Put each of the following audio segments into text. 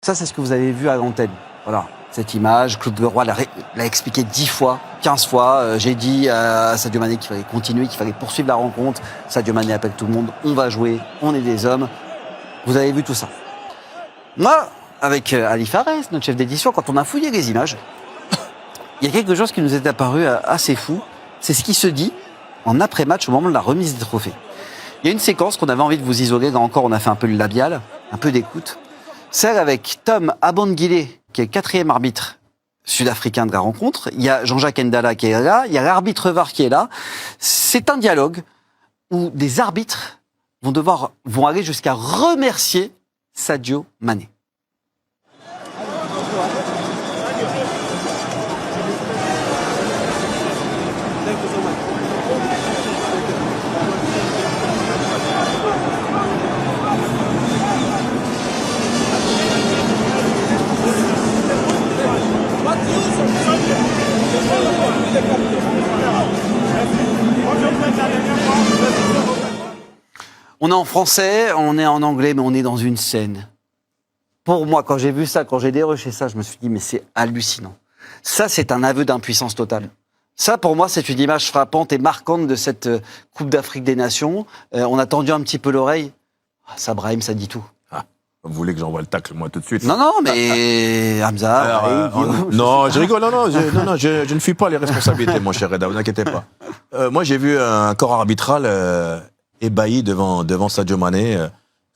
Ça, c'est ce que vous avez vu à l'antenne. Voilà, cette image, Claude Leroy l'a expliqué 10 fois, 15 fois. J'ai dit à Sadio Mané qu'il fallait continuer, qu'il fallait poursuivre la rencontre. Sadio Mané appelle tout le monde, on va jouer, on est des hommes. Vous avez vu tout ça. Moi, avec Ali Fares, notre chef d'édition, quand on a fouillé les images, il y a quelque chose qui nous est apparu assez fou. C'est ce qui se dit en après-match au moment de la remise des trophées. Il y a une séquence qu'on avait envie de vous isoler. Là encore, on a fait un peu le labial, un peu d'écoute. Celle avec Tom Abangile, qui est le 4e arbitre sud-africain de la rencontre. Il y a Jean-Jacques Ndala qui est là. Il y a l'arbitre VAR qui est là. C'est un dialogue où des arbitres vont aller jusqu'à remercier Sadio Mané. On est en français, on est en anglais, mais on est dans une scène. Pour moi, quand j'ai vu ça, quand j'ai déroché ça, je me suis dit, mais c'est hallucinant. Ça, c'est un aveu d'impuissance totale. Ça, pour moi, c'est une image frappante et marquante de cette Coupe d'Afrique des Nations. On a tendu un petit peu l'oreille. Ça, Brahim, ça dit tout. Vous voulez que j'envoie le tacle, moi, tout de suite? Non, mais Hamza... Non, je rigole, je ne fuis pas les responsabilités, mon cher Reda, vous inquiétez pas. Moi, j'ai vu un corps arbitral ébahi devant Sadio Mané,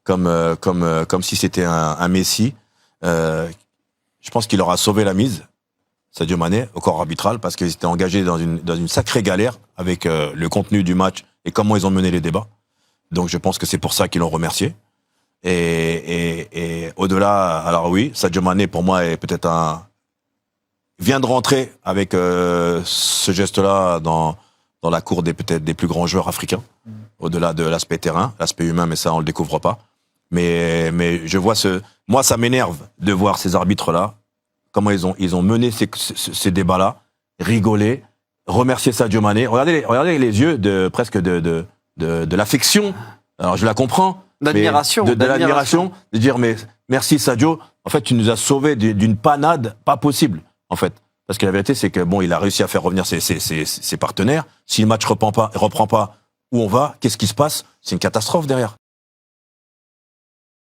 comme si c'était un messie. Je pense qu'il leur a sauvé la mise, Sadio Mané, au corps arbitral, parce qu'ils étaient engagés dans une sacrée galère avec le contenu du match et comment ils ont mené les débats. Donc je pense que c'est pour ça qu'ils l'ont remercié. Et au-delà, alors oui, Sadio Mané pour moi est peut-être vient de rentrer avec ce geste-là dans la cour peut-être des plus grands joueurs africains, au-delà de l'aspect terrain, l'aspect humain, mais ça on le découvre pas. Mais je vois moi ça m'énerve de voir ces arbitres-là, comment ils ont mené ces débats-là, rigoler, remercier Sadio Mané. Regardez les yeux presque de l'affection. Alors je la comprends. D'admiration. De l'admiration, de dire mais merci Sadio, en fait tu nous as sauvés d'une panade pas possible en fait. Parce que la vérité c'est que bon il a réussi à faire revenir ses partenaires. Si le match reprend pas, où on va, qu'est-ce qui se passe? C'est une catastrophe derrière.